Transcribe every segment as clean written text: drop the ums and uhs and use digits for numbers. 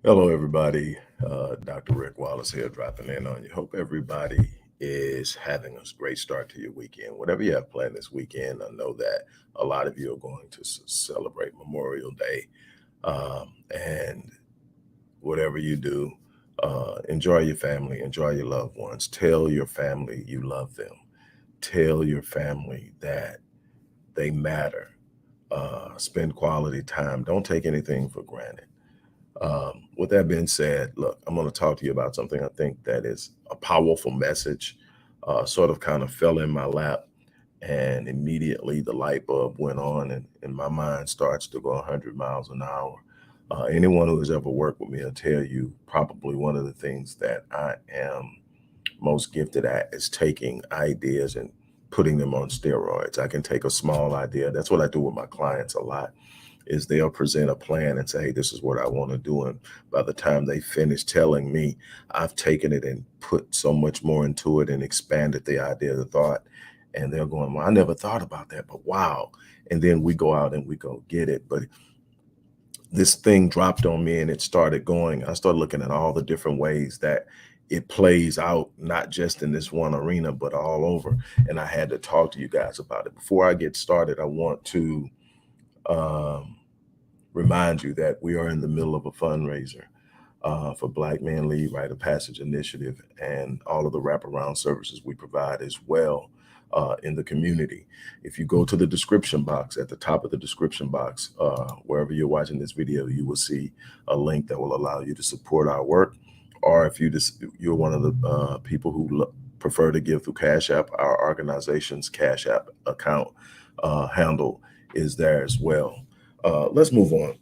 Hello, everybody. Dr. Rick Wallace here, dropping in on you. Hope everybody is having a great start to your weekend. Whatever you have planned this weekend, I know that a lot of you are going to celebrate Memorial Day. And whatever you do, enjoy your family, enjoy your loved ones. Tell your family you love them. Tell your family that they matter. Spend quality time. Don't take anything for granted. With that being said, look, I'm going to talk to you about something I think that is a powerful message. Sort of kind of fell in my lap, and immediately the light bulb went on, and my mind starts to go 100 miles an hour. Anyone who has ever worked with me will tell you probably one of the things that I am most gifted at is taking ideas and putting them on steroids. I can take a small idea. That's what I do with my clients a lot is they'll present a plan and say, hey, this is what I want to do. And by the time they finish telling me, I've taken it and put so much more into it and expanded the idea, the thought. And they're going, well, I never thought about that, but wow. And then we go out and we go get it. But this thing dropped on me and it started going. I started looking at all the different ways that it plays out, not just in this one arena, but all over. And I had to talk to you guys about it. Before I get started, I want to um, remind you that we are in the middle of a fundraiser for Black Men Lead Rite of Passage Initiative and all of the wraparound services we provide as well in the community. If you go to the description box, at the top of the description box, wherever you're watching this video, you will see a link that will allow you to support our work. Or if you're one of the people who prefer to give through Cash App, our organization's Cash App account handle is there as well. Let's move on.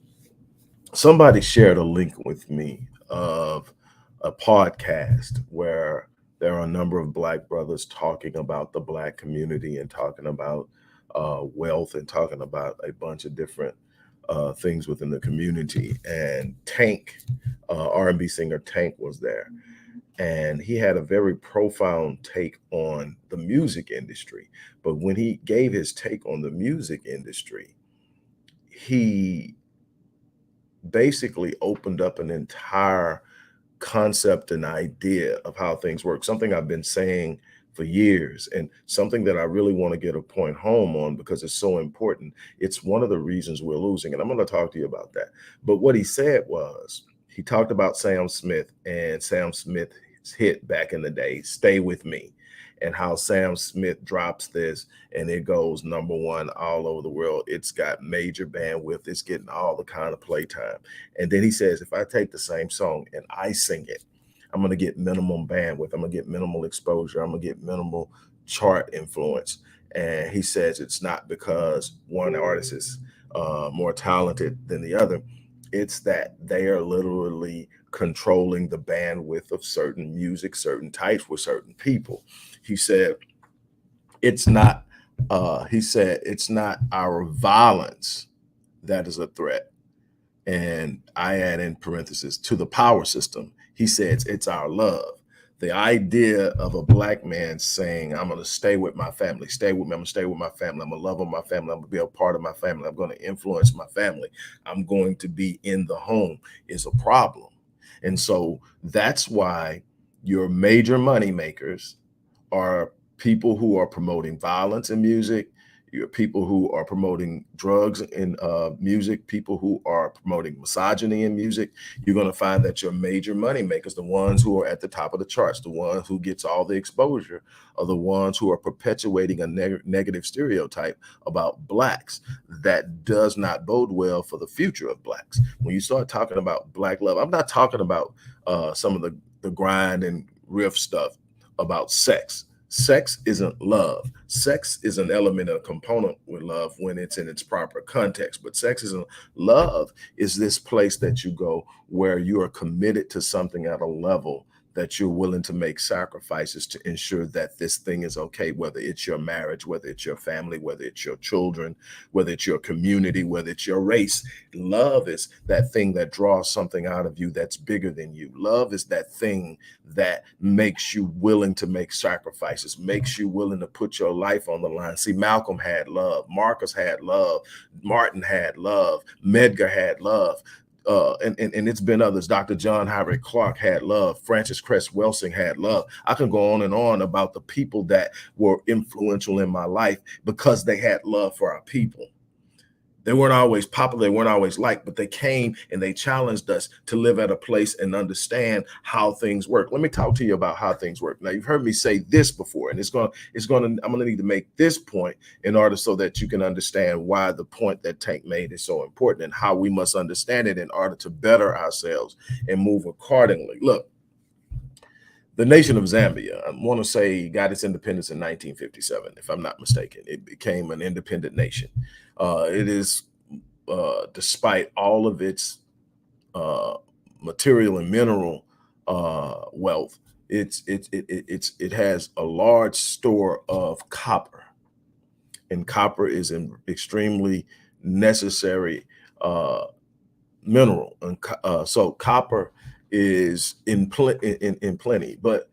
Somebody shared a link with me of a podcast where there are a number of Black brothers talking about the Black community and talking about wealth and talking about a bunch of different things within the community. And Tank, R&B singer Tank, was there. And he had a very profound take on the music industry. But when he gave his take on the music industry, he basically opened up an entire concept and idea of how things work, something I've been saying for years and something that I really want to get a point home on because it's so important. It's one of the reasons we're losing, and I'm going to talk to you about that. But what he said was, he talked about Sam Smith and Sam Smith's hit back in the day, Stay With Me, and how Sam Smith drops this and it goes #1 all over the world. It's got major bandwidth. It's getting all the kind of playtime. And then he says, if I take the same song and I sing it, I'm going to get minimum bandwidth. I'm going to get minimal exposure. I'm going to get minimal chart influence. And he says it's not because one artist is more talented than the other. It's that they are literally controlling the bandwidth of certain music, certain types with certain people. He said, it's not our violence that is a threat. And I add in parentheses to the power system. He says it's our love. The idea of a Black man saying, I'm going to stay with my family, stay with me, I'm going to stay with my family, I'm going to love on my family, I'm going to be a part of my family, I'm going to influence my family, I'm going to be in the home is a problem. And so that's why your major money makers are people who are promoting violence in music, your people who are promoting drugs in music, people who are promoting misogyny in music. You're going to find that your major money makers, the ones who are at the top of the charts, the ones who gets all the exposure, are the ones who are perpetuating a negative stereotype about Blacks that does not bode well for the future of Blacks. When you start talking about Black love, I'm not talking about some of the grind and riff stuff about sex. Sex isn't love. Sex is an element, a component with love when it's in its proper context. But sex isn't love, is this place that you go where you are committed to something at a level that you're willing to make sacrifices to ensure that this thing is okay, whether it's your marriage, whether it's your family, whether it's your children, whether it's your community, whether it's your race. Love is that thing that draws something out of you that's bigger than you. Love is that thing that makes you willing to make sacrifices, makes you willing to put your life on the line. See, Malcolm had love, Marcus had love, Martin had love, Medgar had love. and it's been others. Dr. John Howard Clark had love. Francis Cress Welsing had love. I can go on and on about the people that were influential in my life because they had love for our people. They weren't always popular, they weren't always liked, but they came and they challenged us to live at a place and understand how things work. Let me talk to you about how things work. Now, you've heard me say this before, and I'm gonna need to make this point in order so that you can understand why the point that Tank made is so important and how we must understand it in order to better ourselves and move accordingly. Look, the nation of Zambia, I want to say, got its independence in 1957, if I'm not mistaken. It became an independent nation. It is, despite all of its material and mineral wealth, it has a large store of copper, and copper is an extremely necessary mineral, and so copper is in plenty, but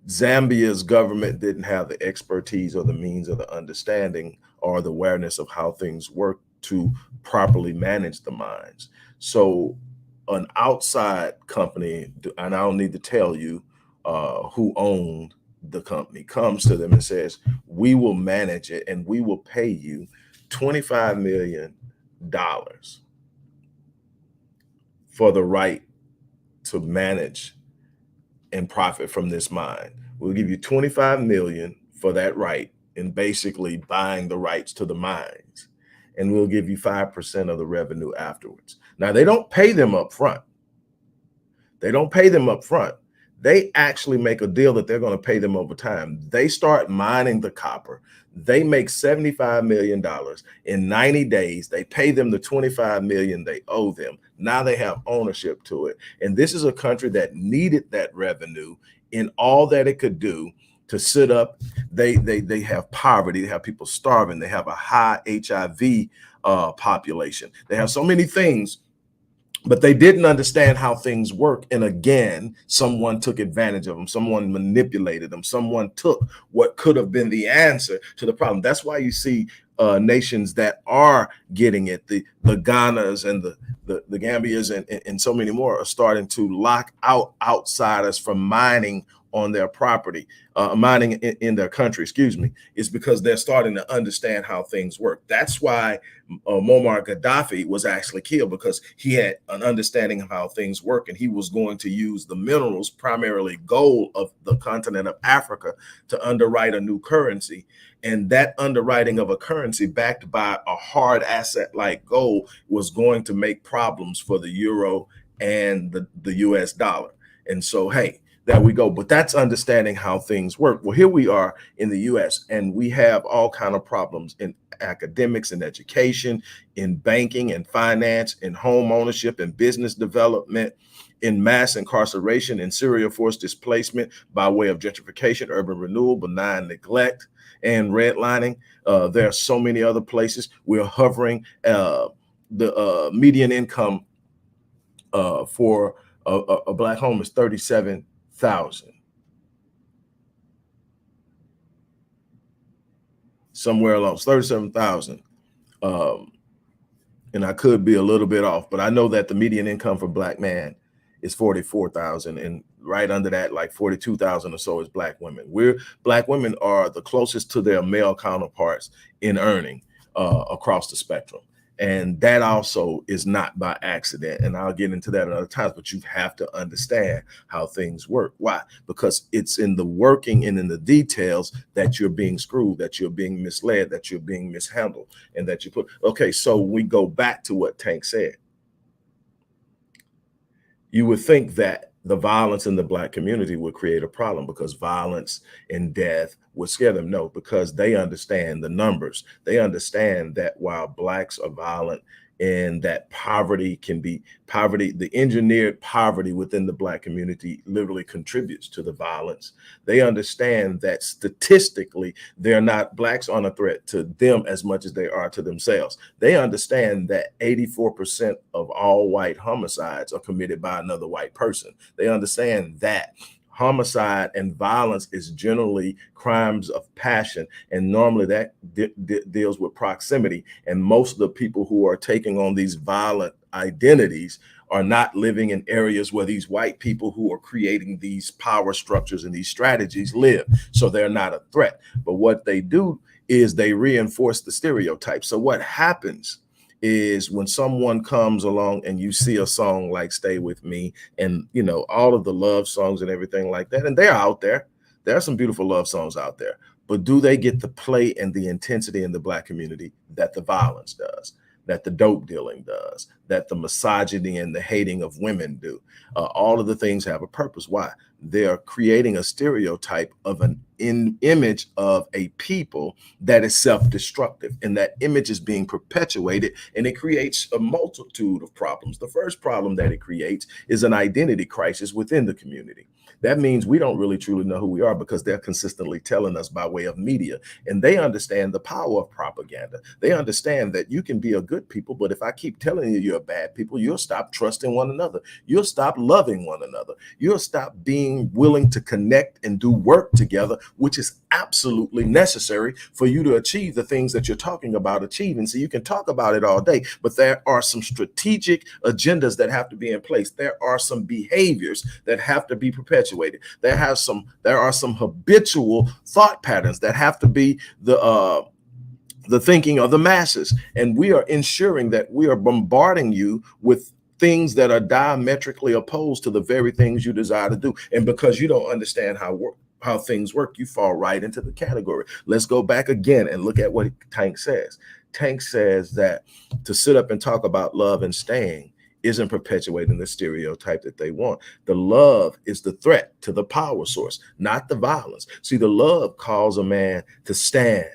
Zambia's government didn't have the expertise or the means or the understanding or the awareness of how things work to properly manage the mines. So an outside company, and I don't need to tell you who owned the company, comes to them and says, we will manage it and we will pay you $25 million for the right to manage and profit from this mine. We'll give you 25 million for that right, and basically buying the rights to the mines. And we'll give you 5% of the revenue afterwards. Now, they don't pay them up front. They don't pay them up front. They actually make a deal that they're going to pay them over time. They start mining the copper. They make $75 million in 90 days. They pay them the 25 million they owe them. Now they have ownership to it. And this is a country that needed that revenue in all that it could do to sit up. They have poverty. They have people starving. They have a high HIV population. They have so many things, but they didn't understand how things work. And again, someone took advantage of them. Someone manipulated them. Someone took what could have been the answer to the problem. That's why you see nations that are getting it, the Ghanas and the Gambias and so many more are starting to lock out outsiders from mining on their property, mining in their country, excuse me, is because they're starting to understand how things work. That's why Muammar Gaddafi was actually killed, because he had an understanding of how things work, and he was going to use the minerals, primarily gold, of the continent of Africa to underwrite a new currency. And that underwriting of a currency backed by a hard asset like gold was going to make problems for the euro and the US dollar. And so, hey, there we go. But that's understanding how things work. Well, here we are in the US, and we have all kind of problems in academics and education, in banking and finance, in home ownership and business development, in mass incarceration, in serial forced displacement by way of gentrification, urban renewal, benign neglect, and redlining. There are so many other places. We're hovering. The median income for a Black home is $37,000. Somewhere along, 37,000. And I could be a little bit off, but I know that the median income for Black man is 44,000, and right under that, like 42,000 or so, is Black women. Black women are the closest to their male counterparts in earning across the spectrum. And that also is not by accident. And I'll get into that at other times, but you have to understand how things work. Why? Because it's in the working and in the details that you're being screwed, that you're being misled, that you're being mishandled, and that you put, okay, so we go back to what Tank said. You would think that the violence in the Black community would create a problem, because violence and death would scare them. No, because they understand the numbers. They understand that while Blacks are violent and that poverty can be poverty, the engineered poverty within the Black community literally contributes to the violence. They understand that statistically, Blacks aren't a threat to them as much as they are to themselves. They understand that 84% of all white homicides are committed by another white person. They understand that Homicide and violence is generally crimes of passion, and normally that deals with proximity. And most of the people who are taking on these violent identities are not living in areas where these white people who are creating these power structures and these strategies live. So they're not a threat. But what they do is they reinforce the stereotype. So what happens is when someone comes along and you see a song like Stay With Me and, you know, all of the love songs and everything like that, and they're out there. There are some beautiful love songs out there, but do they get the play and the intensity in the Black community that the violence does, that the dope dealing does, that the misogyny and the hating of women do? All of the things have a purpose. Why? They're creating a stereotype of an image of a people that is self-destructive, and that image is being perpetuated, and it creates a multitude of problems. The first problem that it creates is an identity crisis within the community. That means we don't really truly know who we are because they're consistently telling us by way of media, and they understand the power of propaganda. They understand that you can be a good people, but if I keep telling you you're bad people, you'll stop trusting one another. You'll stop loving one another. You'll stop being willing to connect and do work together, which is absolutely necessary for you to achieve the things that you're talking about achieving. So you can talk about it all day, but there are some strategic agendas that have to be in place. There are some behaviors that have to be perpetuated. There are some habitual thought patterns that have to be the thinking of the masses. And we are ensuring that we are bombarding you with things that are diametrically opposed to the very things you desire to do. And because you don't understand how things work, you fall right into the category. Let's go back again and look at what Tank says. Tank says that to sit up and talk about love and staying isn't perpetuating the stereotype that they want. The love is the threat to the power source, not the violence. See, the love calls a man to stand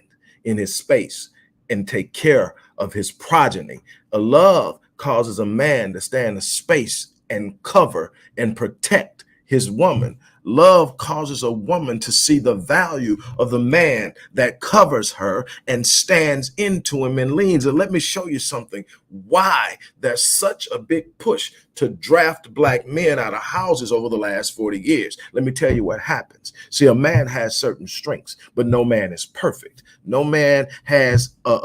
in his space and take care of his progeny. A love causes a man to stand in space and cover and protect his woman. Love causes a woman to see the value of the man that covers her and stands into him and leans. And let me show you something, why there's such a big push to draft Black men out of houses over the last 40 years. Let me tell you what happens. See, a man has certain strengths, but no man is perfect. No man has a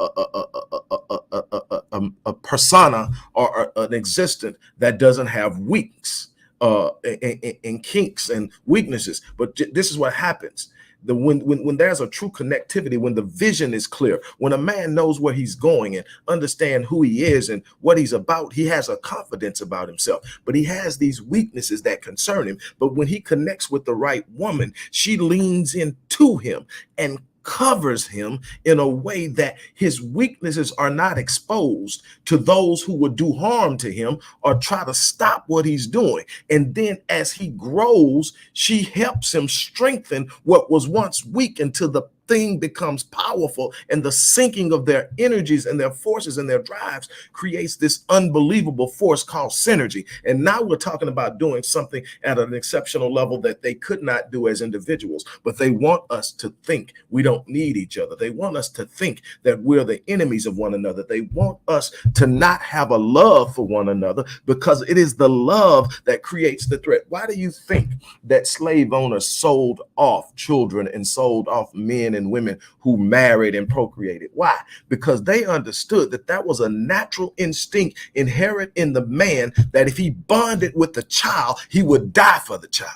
persona or an existence that doesn't have weaks. And kinks and weaknesses. But this is what happens. When there's a true connectivity, when the vision is clear, when a man knows where he's going and understand who he is and what he's about, he has a confidence about himself. But he has these weaknesses that concern him. But when he connects with the right woman, she leans into him and covers him in a way that his weaknesses are not exposed to those who would do harm to him or try to stop what he's doing. And then as he grows, she helps him strengthen what was once weak until the thing becomes powerful, and the sinking of their energies and their forces and their drives creates this unbelievable force called synergy. And now we're talking about doing something at an exceptional level that they could not do as individuals, but they want us to think we don't need each other. They want us to think that we're the enemies of one another. They want us to not have a love for one another, because it is the love that creates the threat. Why do you think that slave owners sold off children and sold off men and women who married and procreated? Why? Because they understood that that was a natural instinct inherent in the man, that if he bonded with the child, he would die for the child.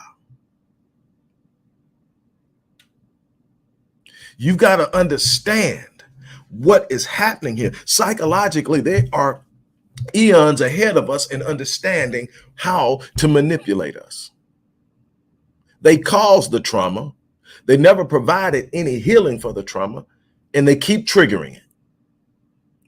You've got to understand what is happening here. Psychologically, they are eons ahead of us in understanding how to manipulate us. They caused the trauma. They never provided any healing for the trauma, and they keep triggering it.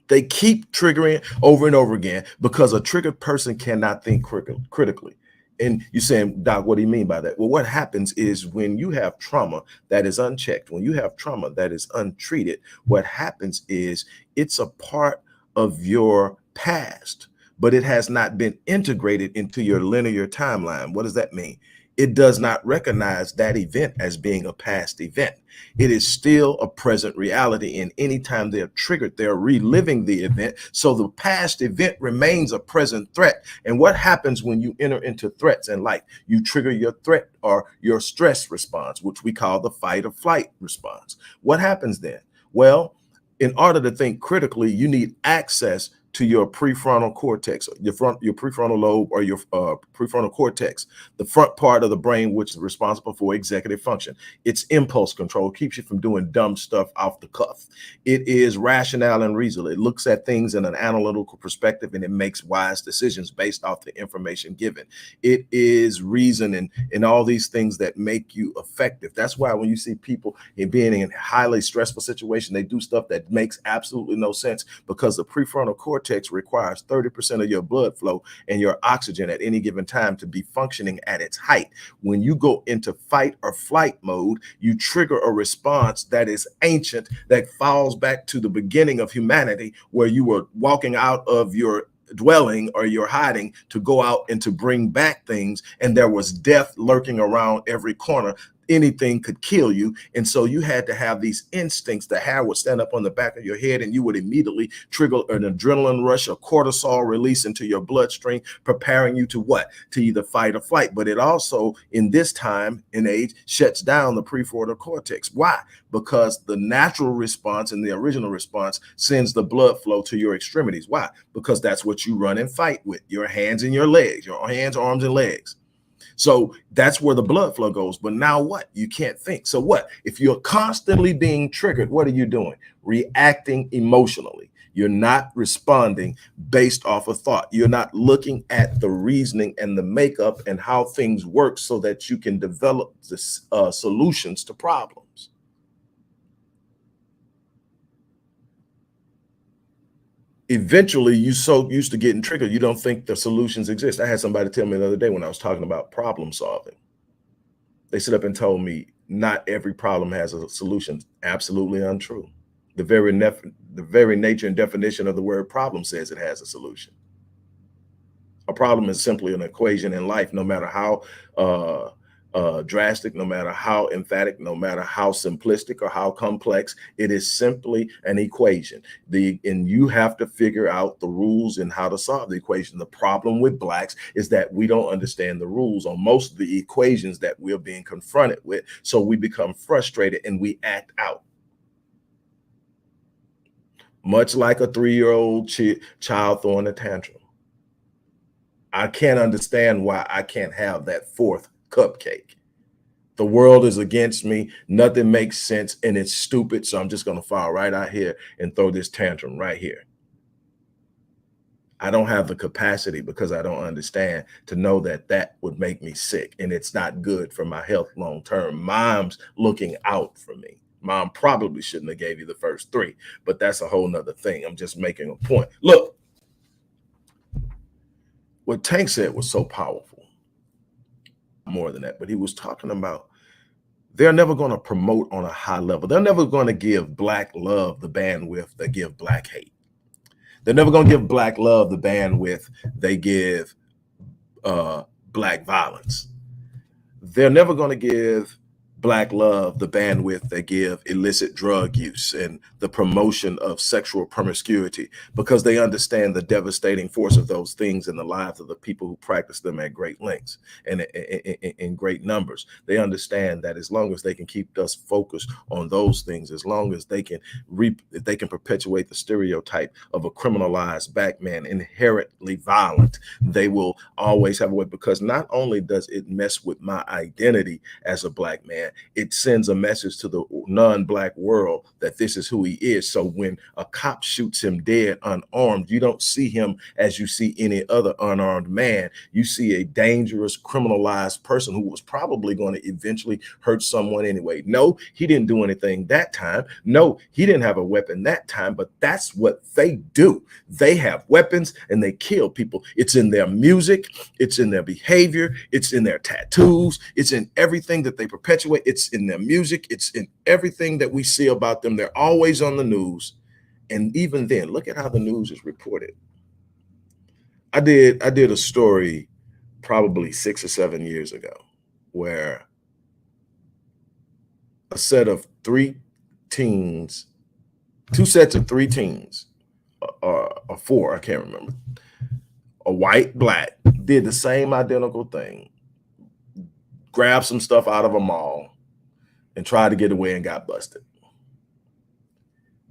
They keep triggering it over and over again, because a triggered person cannot think critically. And you're saying, Doc, what do you mean by that? Well, what happens is when you have trauma that is unchecked, when you have trauma that is untreated, what happens is it's a part of your past, but it has not been integrated into your linear timeline. What does that mean? it does not recognize that event as being a past event. It is still a present reality. And anytime they're triggered, they're reliving the event. So the past event remains a present threat. And what happens when you enter into threats in life? You trigger your threat or your stress response, which we call the fight or flight response. What happens then? Well, in order to think critically, you need access to your prefrontal cortex, your prefrontal lobe, or your prefrontal cortex, the front part of the brain, which is responsible for executive function. It's impulse control, keeps you from doing dumb stuff off the cuff. It is rationale and reason. It looks at things in an analytical perspective, and it makes wise decisions based off the information given. It is reason and all these things that make you effective. That's why when you see people being in a highly stressful situation, they do stuff that makes absolutely no sense, because the prefrontal cortex requires 30% of your blood flow and your oxygen at any given time to be functioning at its height. When you go into fight or flight mode, you trigger a response that is ancient, that falls back to the beginning of humanity, where you were walking out of your dwelling or your hiding to go out and to bring back things, and there was death lurking around every corner. Anything could kill you. And so you had to have these instincts. The hair would stand up on the back of your head, and you would immediately trigger an adrenaline rush or cortisol release into your bloodstream, preparing you to what? To either fight or flight. But it also, in this time and age, shuts down the prefrontal cortex. Why? Because the natural response and the original response sends the blood flow to your extremities. Why? Because that's what you run and fight with, your hands and your legs, your hands, arms, and legs. So that's where the blood flow goes. But now what? You can't think. So what? If you're constantly being triggered, what are you doing? Reacting emotionally. You're not responding based off of thought. You're not looking at the reasoning and the makeup and how things work so that you can develop the solutions to problems. Eventually, you so used to getting triggered, you don't think the solutions exist. I had somebody tell me the other day when I was talking about problem solving. They stood up and told me not every problem has a solution. Absolutely untrue. The very nature and definition of the word problem says it has a solution. A problem is simply an equation in life, no matter how drastic, no matter how emphatic, no matter how simplistic or how complex. It is simply an equation. And you have to figure out the rules and how to solve the equation. The problem with blacks is that we don't understand the rules on most of the equations that we're being confronted with. So we become frustrated and we act out. Much like a 3-year-old child throwing a tantrum. I can't understand why I can't have that fourth cupcake. The world is against me. Nothing makes sense and it's stupid. So I'm just going to fall right out here and throw this tantrum right here. I don't have the capacity, because I don't understand, to know that that would make me sick, and it's not good for my health long term. Mom's looking out for me. Mom probably shouldn't have gave you the first 3, but that's a whole nother thing. I'm just making a point. Look, what Tank said was so powerful. More than that, but he was talking about they're never going to promote on a high level. They're never going to give Black love the bandwidth they give Black hate. They're never going to give Black love the bandwidth they give Black violence. They're never going to give Black love the bandwidth they give illicit drug use and the promotion of sexual promiscuity, because they understand the devastating force of those things in the lives of the people who practice them at great lengths and in great numbers. They understand that as long as they can keep us focused on those things, as long as they can perpetuate the stereotype of a criminalized Black man, inherently violent, they will always have a way, because not only does it mess with my identity as a Black man, it sends a message to the non-Black world that this is who he is. So when a cop shoots him dead unarmed, you don't see him as you see any other unarmed man. You see a dangerous, criminalized person who was probably going to eventually hurt someone anyway. No, he didn't do anything that time. No, he didn't have a weapon that time, but that's what they do. They have weapons and they kill people. It's in their music. It's in their behavior. It's in their tattoos. It's in everything that they perpetuate. It's in their music. It's in everything that we see about them. They're always on the news. And even then, look at how the news is reported. I did a story probably 6 or 7 years ago where a set of three teens, two sets of three teens, or four, I can't remember, a white, black, did the same identical thing, grabbed some stuff out of a mall and tried to get away and got busted.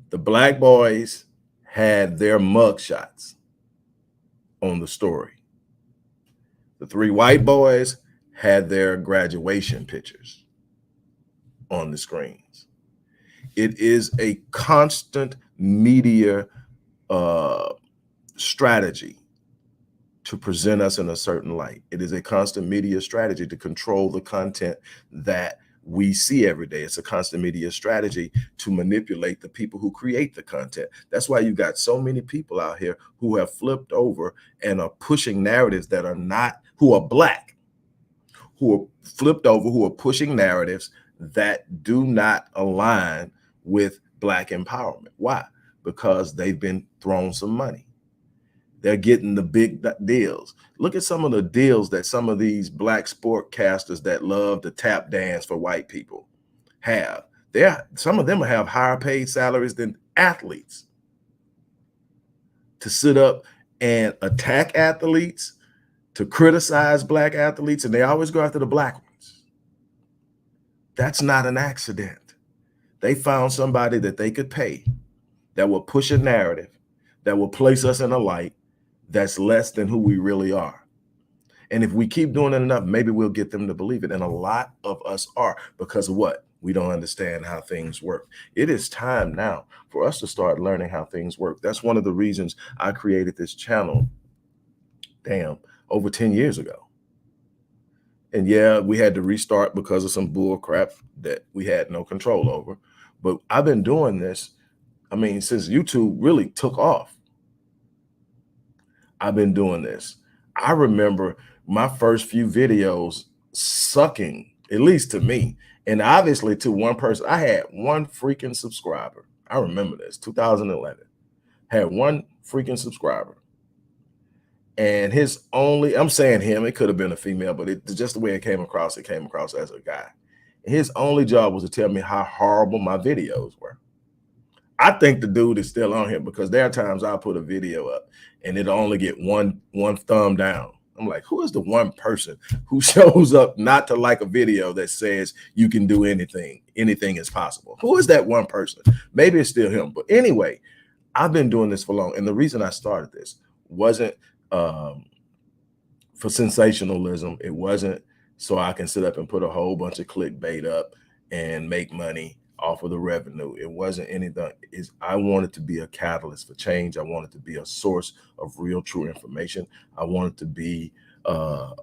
The black boys had their mug shots on the story. The three white boys had their graduation pictures on the screens. It is a constant media strategy to present us in a certain light. It is a constant media strategy to control the content that we see every day. It's a constant media strategy to manipulate the people who create the content. That's why you got so many people out here who have flipped over and are pushing narratives that are not, who are black, who are flipped over, who are pushing narratives that do not align with black empowerment. Why? Because they've been thrown some money. They're getting the big deals. Look at some of the deals that some of these black sportcasters that love to tap dance for white people have. Some of them have higher paid salaries than athletes. To sit up and attack athletes, to criticize black athletes, and they always go after the black ones. That's not an accident. They found somebody that they could pay that will push a narrative, that will place us in a light that's less than who we really are. And if we keep doing it enough, maybe we'll get them to believe it. And a lot of us are, because of what? We don't understand how things work. It is time now for us to start learning how things work. That's one of the reasons I created this channel, over 10 years ago. And yeah, we had to restart because of some bull crap that we had no control over. But I've been doing this, since YouTube really took off. I've been doing this. I remember my first few videos sucking, at least to me, and obviously to one person. I had one freaking subscriber. I remember this, 2011. Had one freaking subscriber. And I'm saying him, it could have been a female, but it's just the way it came across as a guy. His only job was to tell me how horrible my videos were. I think the dude is still on here, because there are times I'll put a video up and it'll only get one thumb down. I'm like, who is the one person who shows up not to like a video that says you can do anything is possible? Who is that one person? Maybe it's still him. But anyway, I've been doing this for long. And the reason I started this wasn't for sensationalism. It wasn't so I can sit up and put a whole bunch of clickbait up and make money off of the revenue. It wasn't anything. I wanted to be a catalyst for change. I wanted to be a source of real, true information. I wanted to be a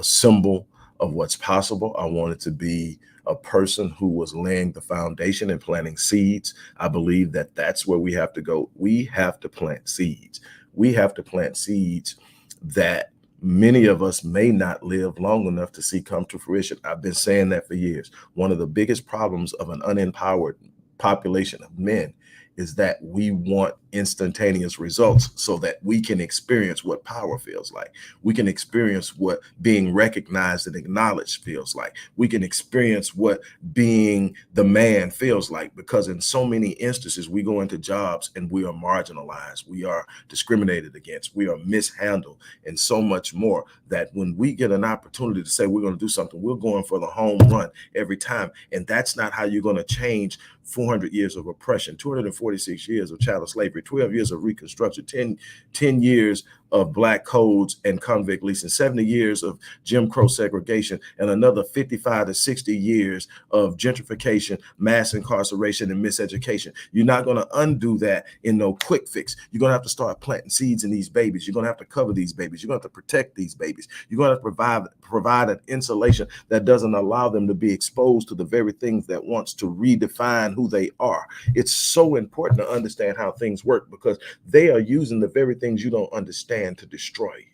symbol of what's possible. I wanted to be a person who was laying the foundation and planting seeds. I believe that that's where we have to go. We have to plant seeds. We have to plant seeds that many of us may not live long enough to see come to fruition. I've been saying that for years. One of the biggest problems of an unempowered population of men is that we want instantaneous results so that we can experience what power feels like. We can experience what being recognized and acknowledged feels like. We can experience what being the man feels like, because in so many instances, we go into jobs and we are marginalized. We are discriminated against. We are mishandled and so much more, that when we get an opportunity to say we're going to do something, we're going for the home run every time. And that's not how you're going to change 400 years of oppression, 246 years of chattel slavery, 12 years of Reconstruction, 10 years of black codes and convict leasing, 70 years of Jim Crow segregation, and another 55 to 60 years of gentrification, mass incarceration, and miseducation. You're not going to undo that in no quick fix. You're going to have to start planting seeds in these babies. You're going to have to cover these babies. You're going to have to protect these babies. You're going to provide an insulation that doesn't allow them to be exposed to the very things that wants to redefine who they are. It's so important to understand how things work, because they are using the very things you don't understand to destroy you.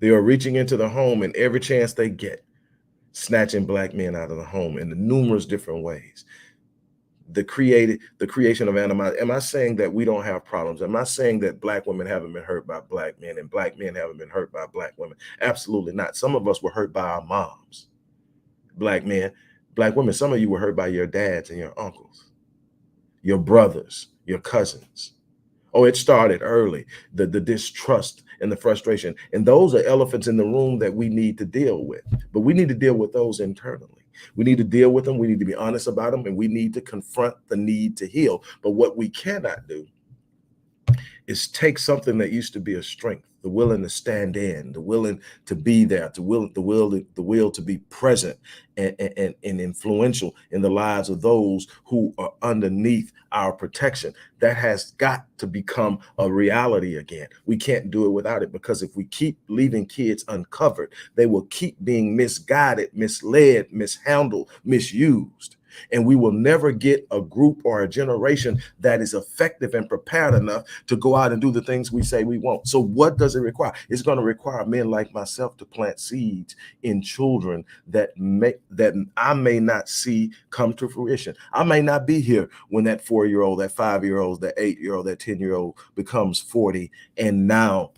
They are reaching into the home in every chance they get, snatching black men out of the home in numerous different ways. the creation of animosity. Am I saying that we don't have problems? Am I saying that black women haven't been hurt by black men and black men haven't been hurt by black women? Absolutely not. Some of us were hurt by our moms. Black men, black women, some of you were hurt by your dads and your uncles, your brothers, your cousins. Oh, it started early, the distrust and the frustration. And those are elephants in the room that we need to deal with. But we need to deal with those internally. We need to deal with them. We need to be honest about them, and we need to confront the need to heal. But what we cannot do is take something that used to be a strength, the willing to stand in, the willing to be there, the will to be present and influential in the lives of those who are underneath our protection. That has got to become a reality again. We can't do it without it, because if we keep leaving kids uncovered, they will keep being misguided, misled, mishandled, misused. And we will never get a group or a generation that is effective and prepared enough to go out and do the things we say we want. So what does it require? It's going to require men like myself to plant seeds in children that I may not see come to fruition. I may not be here when that 4-year-old, that 5-year-old, that 8-year-old, that 10-year-old becomes 40, and now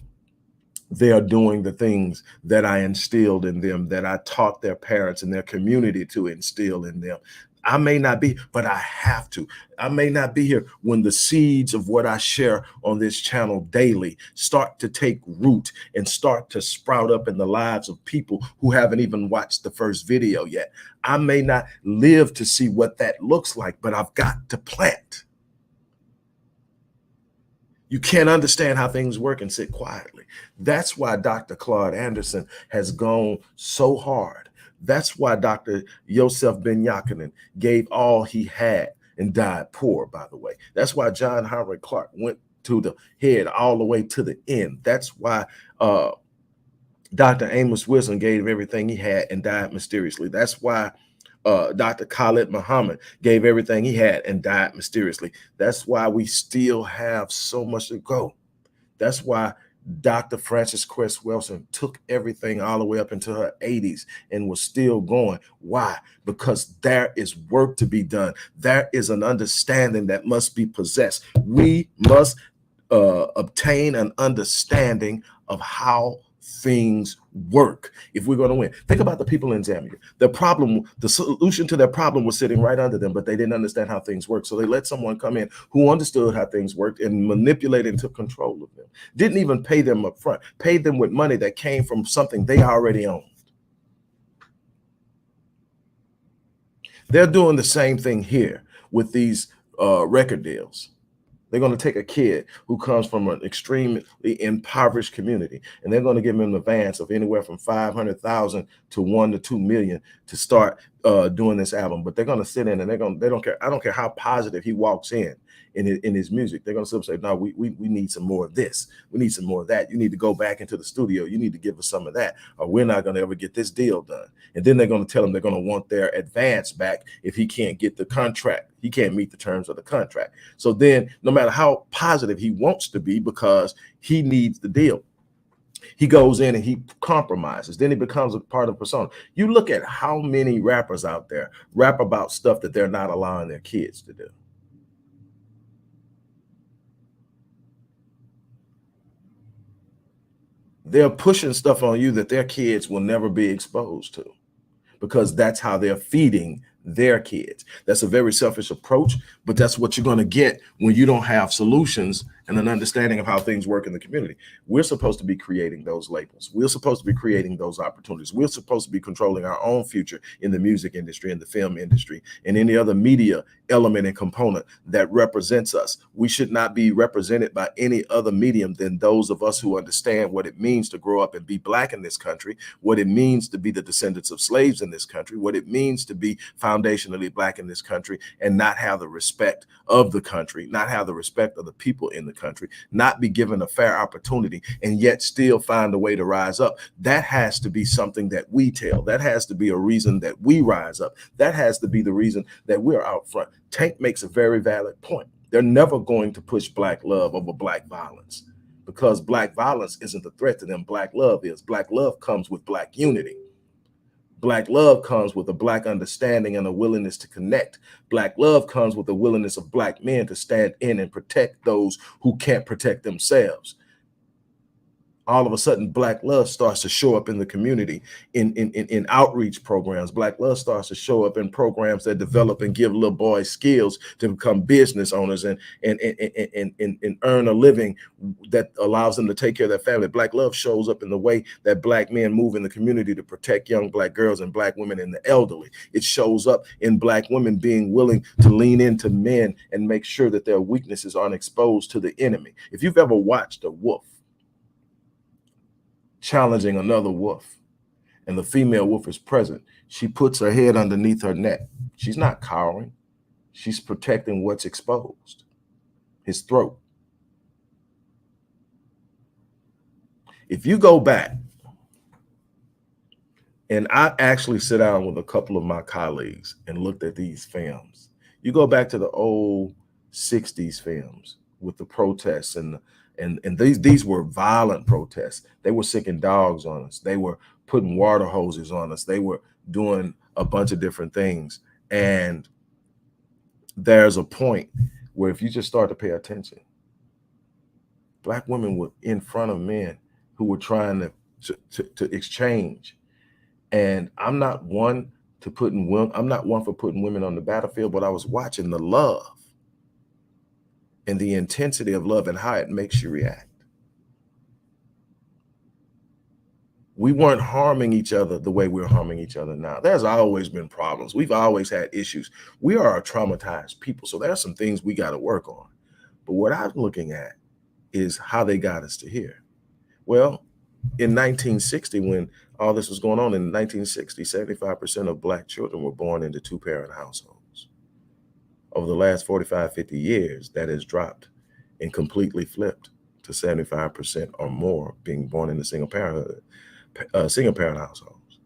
they are doing the things that I instilled in them, that I taught their parents and their community to instill in them. I may not be, but I have to. I may not be here when the seeds of what I share on this channel daily start to take root and start to sprout up in the lives of people who haven't even watched the first video yet. I may not live to see what that looks like, but I've got to plant. You can't understand how things work and sit quietly. That's why Dr. Claude Anderson has gone so hard. That's why Dr. Yosef Ben Yakinen gave all he had and died poor, by the way. That's why John Howard Clark went to the head all the way to the end. That's why Dr. Amos Wilson gave everything he had and died mysteriously. That's why Dr. Khalid Muhammad gave everything he had and died mysteriously. That's why we still have so much to go. That's why Dr. Frances Cress Welsing took everything all the way up into her 80s and was still going. Why? Because there is work to be done. There is an understanding that must be possessed. We must obtain an understanding of how things work if we're going to win. Think about the people in Zambia. The solution to their problem was sitting right under them, but they didn't understand how things work. So they let someone come in who understood how things worked and manipulated and took control of them. Didn't even pay them up front, paid them with money that came from something they already owned. They're doing the same thing here with these record deals. They're going to take a kid who comes from an extremely impoverished community, and they're going to give him an advance of anywhere from 500,000 to 1 to 2 million to start doing this album. But they're going to sit in and they don't care. I don't care how positive he walks in his music. They're going to say, no, we need some more of this. We need some more of that. You need to go back into the studio. You need to give us some of that, or we're not going to ever get this deal done. And then they're going to tell him they're going to want their advance back if he can't get the contract. He can't meet the terms of the contract. So then no matter how positive he wants to be, because he needs the deal, he goes in and he compromises. Then he becomes a part of persona. You look at how many rappers out there rap about stuff that they're not allowing their kids to do. They're pushing stuff on you that their kids will never be exposed to, because that's how they're feeding their kids. That's a very selfish approach, but that's what you're going to get when you don't have solutions and an understanding of how things work in the community. We're supposed to be creating those labels. We're supposed to be creating those opportunities. We're supposed to be controlling our own future in the music industry, in the film industry, and any other media element and component that represents us. We should not be represented by any other medium than those of us who understand what it means to grow up and be Black in this country, what it means to be the descendants of slaves in this country, what it means to be foundationally Black in this country and not have the respect of the country, not have the respect of the people in the country, not be given a fair opportunity, and yet still find a way to rise up. That has to be something that we tell. That has to be a reason that we rise up. That has to be the reason that we're out front. Tank makes a very valid point. They're never going to push Black love over Black violence, because Black violence isn't the threat to them. Black love is. Black love comes with Black unity. Black love comes with a Black understanding and a willingness to connect. Black love comes with the willingness of Black men to stand in and protect those who can't protect themselves. All of a sudden, Black love starts to show up in the community in outreach programs. Black love starts to show up in programs that develop and give little boys skills to become business owners and earn a living that allows them to take care of their family. Black love shows up in the way that Black men move in the community to protect young Black girls and Black women and the elderly. It shows up in Black women being willing to lean into men and make sure that their weaknesses aren't exposed to the enemy. If you've ever watched a wolf challenging another wolf and the female wolf is present, she puts her head underneath her neck. She's not cowering. She's protecting what's exposed, his throat. If you go back, and I actually sit down with a couple of my colleagues and looked at these films, you go back to the old 60s films with the protests and these were violent protests. They were sicking dogs on us. They were putting water hoses on us. They were doing a bunch of different things. And there's a point where if you just start to pay attention, Black women were in front of men who were trying to exchange. And I'm not one for putting women on the battlefield, but I was watching the love and the intensity of love and how it makes you react. We weren't harming each other the way we're harming each other now. There's always been problems. We've always had issues. We are a traumatized people. So there are some things we got to work on. But what I'm looking at is how they got us to here. Well, in 1960, when all this was going on, in 1960, 75% of Black children were born into two-parent households. Over the last 45, 50 years, that has dropped and completely flipped to 75% or more being born into single-parent households.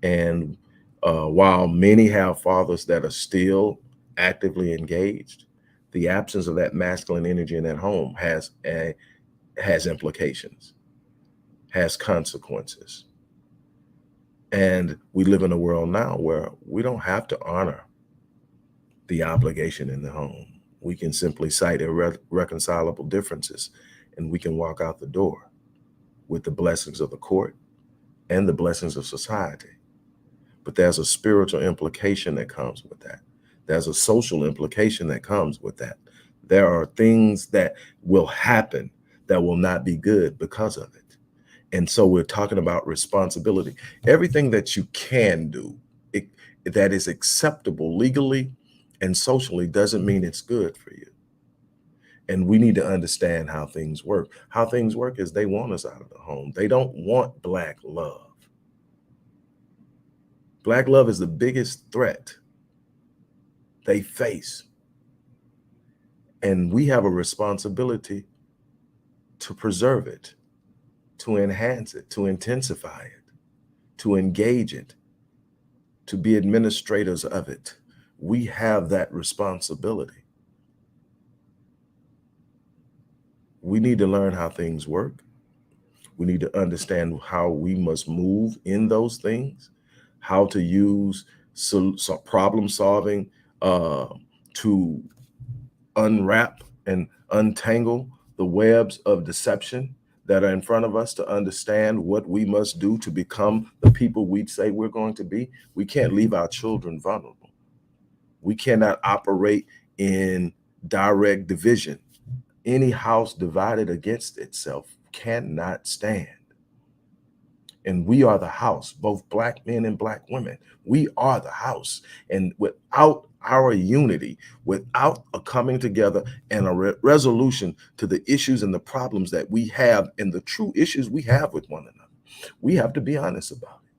And while many have fathers that are still actively engaged, the absence of that masculine energy in that home has implications, has consequences. And we live in a world now where we don't have to honor the obligation in the home. We can simply cite irreconcilable differences and we can walk out the door with the blessings of the court and the blessings of society. But there's a spiritual implication that comes with that. There's a social implication that comes with that. There are things that will happen that will not be good because of it. And so we're talking about responsibility. Everything that you can do that is acceptable legally and socially doesn't mean it's good for you. And we need to understand how things work. How things work is they want us out of the home. They don't want Black love. Black love is the biggest threat they face. And we have a responsibility to preserve it, to enhance it, to intensify it, to engage it, to be administrators of it. We have that responsibility. We need to learn how things work. We need to understand how we must move in those things, how to use problem solving to unwrap and untangle the webs of deception that are in front of us, to understand what we must do to become the people we say we're going to be. We can't leave our children vulnerable. We cannot operate in direct division. Any house divided against itself cannot stand. And we are the house, both Black men and Black women. We are the house. And without our unity, without a coming together and a resolution to the issues and the problems that we have and the true issues we have with one another, we have to be honest about it.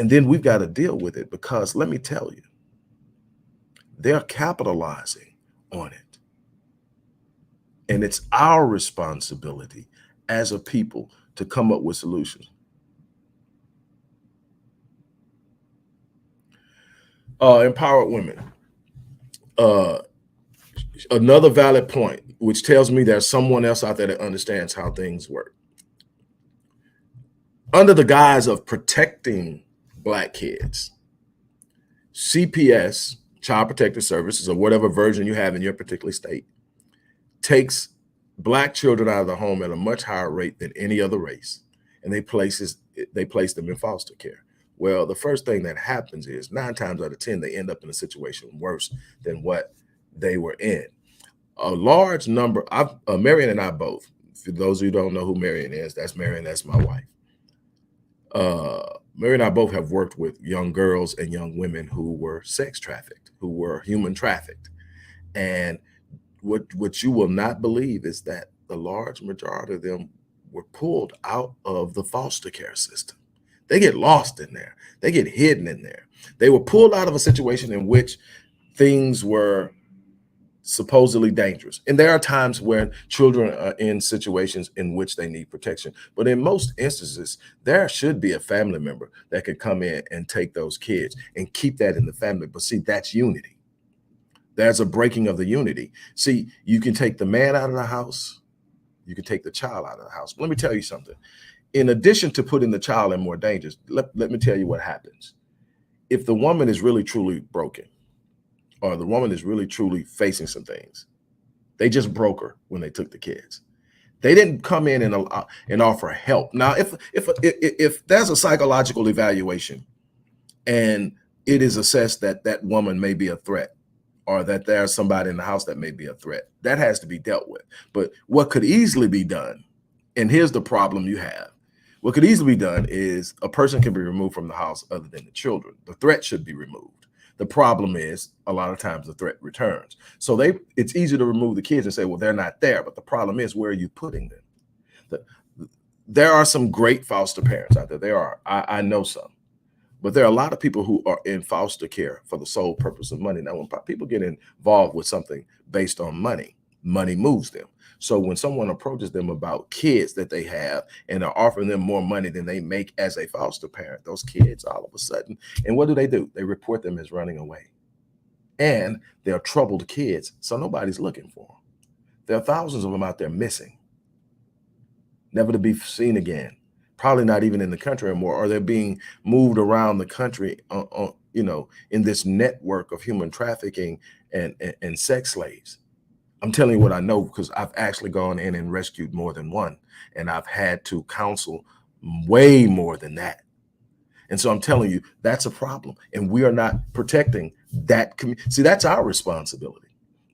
And then we've got to deal with it, because let me tell you, they're capitalizing on it. And it's our responsibility as a people to come up with solutions. Empowered women. Another valid point, which tells me there's someone else out there that understands how things work. under the guise of protecting Black kids, CPS, Child Protective Services, or whatever version you have in your particular state, takes Black children out of the home at a much higher rate than any other race, and they place them in foster care. Well, the first thing that happens is 9 times out of 10, they end up in a situation worse than what they were in. A large number, Marion and I both, for those who don't know who Marion is, that's Marion, that's my wife. Mary and I both have worked with young girls and young women who were sex trafficked, who were human trafficked. And what you will not believe is that the large majority of them were pulled out of the foster care system. They get lost in there. They get hidden in there. They were pulled out of a situation in which things were supposedly dangerous. And there are times when children are in situations in which they need protection. But in most instances, there should be a family member that could come in and take those kids and keep that in the family. But see, that's unity. There's a breaking of the unity. See, you can take the man out of the house. You can take the child out of the house. But let me tell you something. In addition to putting the child in more dangers, let me tell you what happens. If the woman is really, truly broken, or the woman is really, truly facing some things, they just broke her when they took the kids. They didn't come in and offer help. Now, if there's a psychological evaluation and it is assessed that that woman may be a threat, or that there's somebody in the house that may be a threat, that has to be dealt with. But what could easily be done, and here's the problem you have, what could easily be done is a person can be removed from the house other than the children. The threat should be removed. The problem is a lot of times the threat returns. So it's easy to remove the kids and say, well, they're not there. But the problem is, where are you putting them? There are some great foster parents out there. There are. I know some. But there are a lot of people who are in foster care for the sole purpose of money. Now, when people get involved with something based on money, money moves them. So when someone approaches them about kids that they have and are offering them more money than they make as a foster parent, those kids all of a sudden, and what do? They report them as running away. And they're troubled kids, so nobody's looking for them. There are thousands of them out there missing, never to be seen again, probably not even in the country anymore, or they're being moved around the country, in this network of human trafficking and sex slaves. I'm telling you what I know, because I've actually gone in and rescued more than one, and I've had to counsel way more than that. And so I'm telling you, that's a problem, and we are not protecting that community. See, that's our responsibility.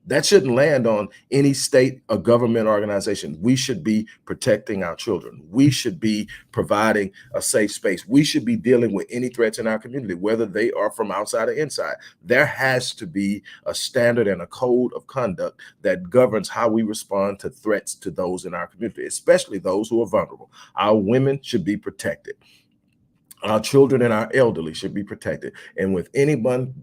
That shouldn't land on any state or government organization. We should be protecting our children. We should be providing a safe space. We should be dealing with any threats in our community, whether they are from outside or inside. There has to be a standard and a code of conduct that governs how we respond to threats to those in our community, especially those who are vulnerable. Our women should be protected. Our children and our elderly should be protected. And with anyone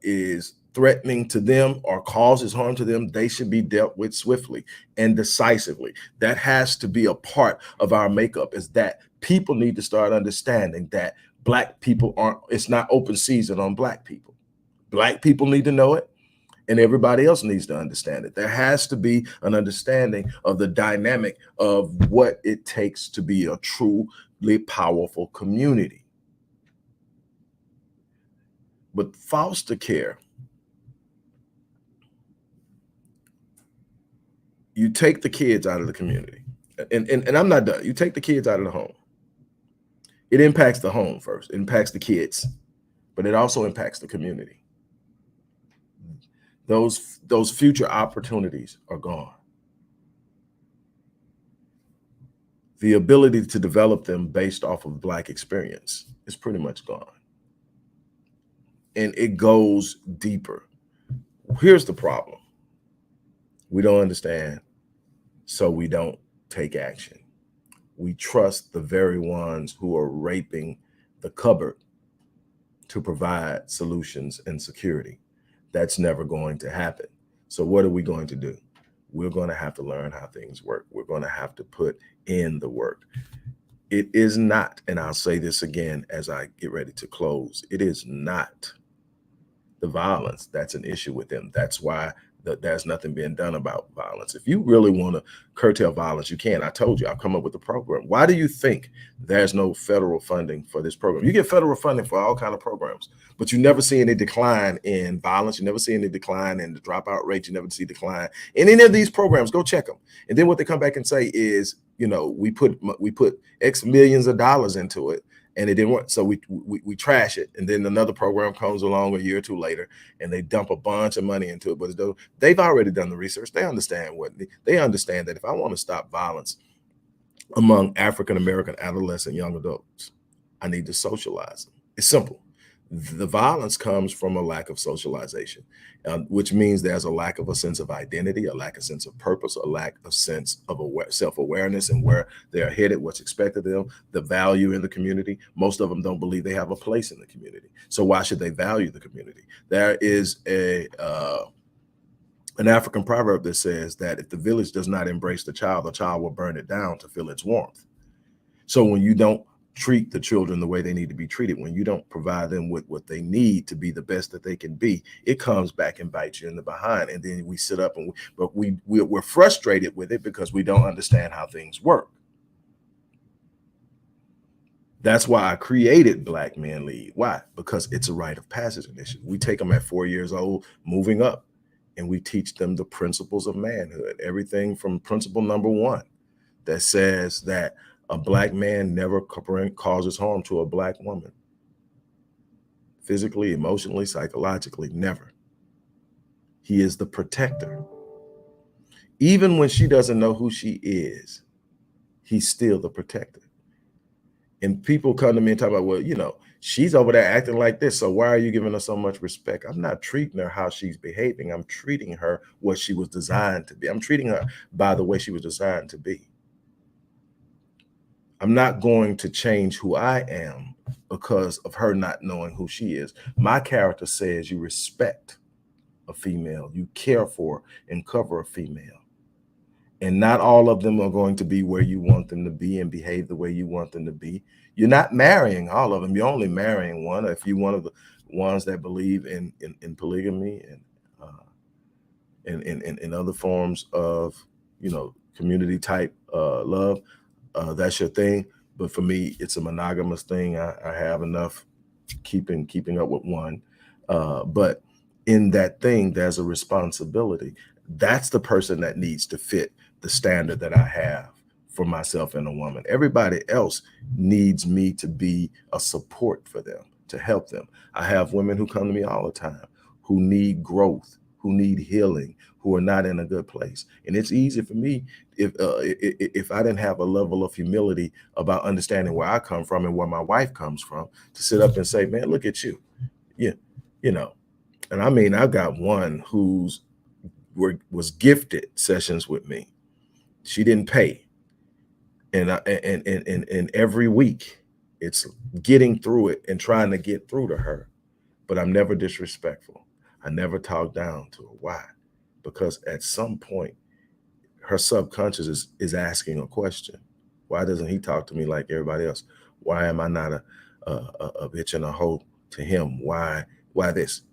is threatening to them or causes harm to them, they should be dealt with swiftly and decisively. That has to be a part of our makeup, is that people need to start understanding that Black people it's not open season on Black people. Black people need to know it, and everybody else needs to understand it. There has to be an understanding of the dynamic of what it takes to be a truly powerful community. But foster care, you take the kids out of the community, and I'm not done. You take the kids out of the home. It impacts the home first. It impacts the kids, but it also impacts the community. Those future opportunities are gone. The ability to develop them based off of Black experience is pretty much gone. And it goes deeper. Here's the problem. We don't understand, so we don't take action. We trust the very ones who are raping the cupboard to provide solutions and security. That's never going to happen. So what are we going to do? We're going to have to learn how things work. We're going to have to put in the work. It is not, and I'll say this again as I get ready to close, it is not the violence that's an issue with them. That's why that there's nothing being done about violence. If you really want to curtail violence, you can. I told you, I've come up with a program. Why do you think there's no federal funding for this program? You get federal funding for all kinds of programs, but you never see any decline in violence. You never see any decline in the dropout rate. You never see decline in any of these programs. Go check them. And then what they come back and say is, you know, we put X millions of dollars into it, and it didn't work. So we trash it. And then another program comes along a year or two later, and they dump a bunch of money into it. But they've already done the research. They understand they understand that if I want to stop violence among African-American adolescent young adults, I need to socialize them. It's simple. The violence comes from a lack of socialization, which means there's a lack of a sense of identity, a lack of sense of purpose, a lack of sense of self-awareness and where they're headed, what's expected of them, the value in the community. Most of them don't believe they have a place in the community. So why should they value the community? There is an African proverb that says that if the village does not embrace the child will burn it down to feel its warmth. So when you don't treat the children the way they need to be treated, when you don't provide them with what they need to be the best that they can be, it comes back and bites you in the behind. And then we sit up and we're frustrated with it because we don't understand how things work. That's why I created Black Men Lead. Why? Because it's a rite of passage initiative. We take them at 4 years old, moving up, and we teach them the principles of manhood. Everything from principle number 1 that says that a Black man never causes harm to a Black woman. Physically, emotionally, psychologically, never. He is the protector. Even when she doesn't know who she is, he's still the protector. And people come to me and talk about, well, you know, she's over there acting like this, so why are you giving her so much respect? I'm not treating her how she's behaving. I'm treating her what she was designed to be. I'm treating her by the way she was designed to be. I'm not going to change who I am because of her not knowing who she is. My character says you respect a female, you care for and cover a female. And not all of them are going to be where you want them to be and behave the way you want them to be. You're not marrying all of them. You're only marrying one. If you're one of the ones that believe in polygamy and other forms of, you know, community type love, that's your thing. But for me, it's a monogamous thing. I have enough keeping up with one. But in that thing, there's a responsibility. That's the person that needs to fit the standard that I have for myself and a woman. Everybody else needs me to be a support for them, to help them. I have women who come to me all the time who need growth, who need healing, who are not in a good place. And it's easy for me if I didn't have a level of humility about understanding where I come from and where my wife comes from, to sit up and say, man, look at you. Yeah, you know. And I mean, I've got one who's was gifted sessions with me. She didn't pay. And every week it's getting through it and trying to get through to her. But I'm never disrespectful. I never talk down to her. Why? Because at some point, her subconscious is asking a question. Why doesn't he talk to me like everybody else? Why am I not a bitch and a hoe to him? Why this?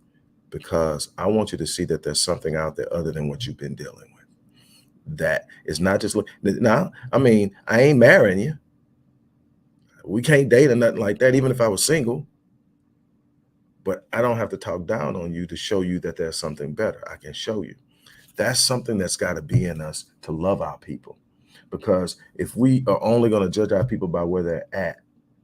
Because I want you to see that there's something out there other than what you've been dealing with. That is not just now. I mean, I ain't marrying you. We can't date or nothing like that, even if I was single. But I don't have to talk down on you to show you that there's something better. I can show you. That's something that's got to be in us to love our people. Because if we are only going to judge our people by where they're at,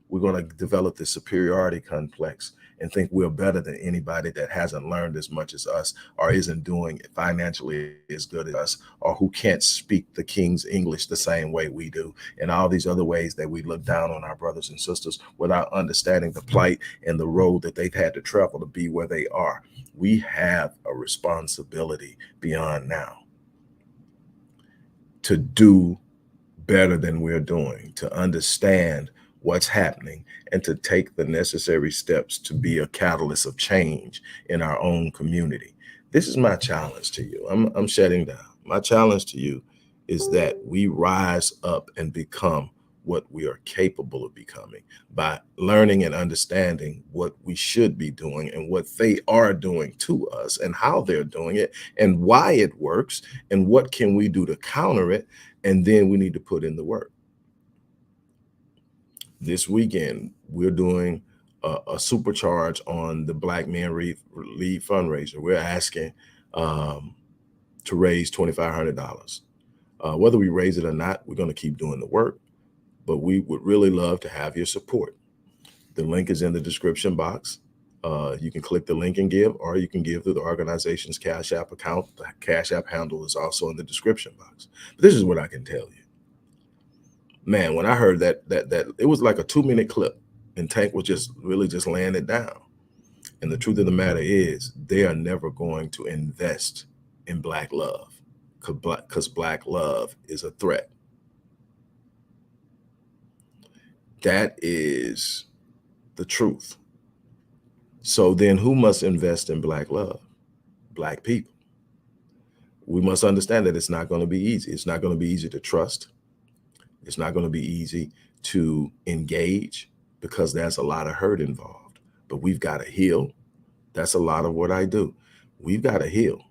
we're going to develop this superiority complex and think we're better than anybody that hasn't learned as much as us, or isn't doing it financially as good as us, or who can't speak the King's English the same way we do, and all these other ways that we look down on our brothers and sisters without understanding the plight and the road that they've had to travel to be where they are. We have a responsibility beyond now to do better than we're doing, to understand what's happening, and to take the necessary steps to be a catalyst of change in our own community. This is my challenge to you. I'm shutting down. My challenge to you is that we rise up and become what we are capable of becoming by learning and understanding what we should be doing and what they are doing to us and how they're doing it and why it works and what can we do to counter it. And then we need to put in the work. This weekend, we're doing a supercharge on the Black Men Lead fundraiser. We're asking to raise $2,500. Whether we raise it or not, we're going to keep doing the work, but we would really love to have your support. The link is in the description box. You can click the link and give, or you can give through the organization's Cash App account. The Cash App handle is also in the description box. But this is what I can tell you. Man, when I heard that it was like a 2-minute clip and Tank was just really just laying it down. And the truth of the matter is they are never going to invest in Black love because Black love is a threat. That is the truth. So then who must invest in Black love? Black people. We must understand that it's not going to be easy. It's not going to be easy to trust. It's not going to be easy to engage because there's a lot of hurt involved, but we've got to heal. That's a lot of what I do. We've got to heal.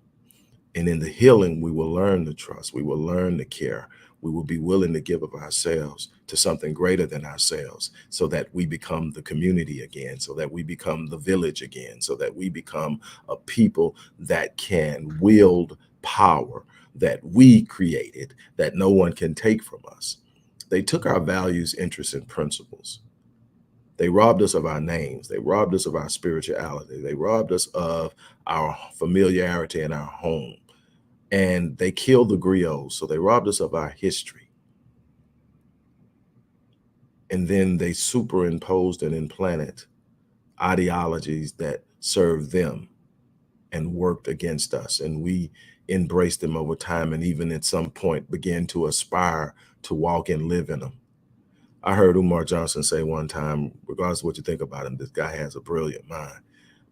And in the healing, we will learn to trust. We will learn to care. We will be willing to give of ourselves to something greater than ourselves so that we become the community again, so that we become the village again, so that we become a people that can wield power that we created, that no one can take from us. They took our values, interests, and principles. They robbed us of our names. They robbed us of our spirituality. They robbed us of our familiarity in our home. And they killed the griots. So they robbed us of our history. And then they superimposed and implanted ideologies that served them and worked against us. And we embraced them over time and even at some point began to aspire to walk and live in them. I heard Umar Johnson say one time, regardless of what you think about him, this guy has a brilliant mind.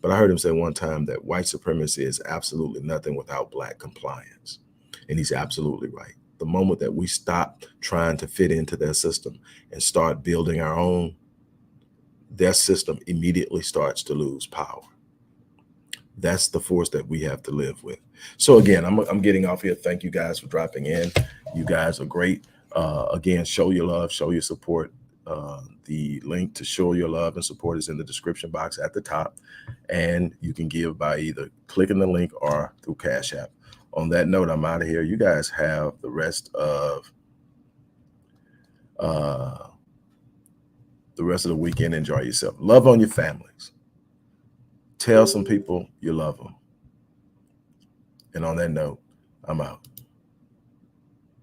But I heard him say one time that white supremacy is absolutely nothing without Black compliance. And he's absolutely right. The moment that we stop trying to fit into their system and start building our own, their system immediately starts to lose power. That's the force that we have to live with. So again, I'm getting off here. Thank you guys for dropping in. You guys are great. Again, show your love, show your support. The link to show your love and support is in the description box at the top. And you can give by either clicking the link or through Cash App. On that note, I'm out of here. You guys have the rest of the weekend. Enjoy yourself. Love on your families. Tell some people you love them. And on that note, I'm out.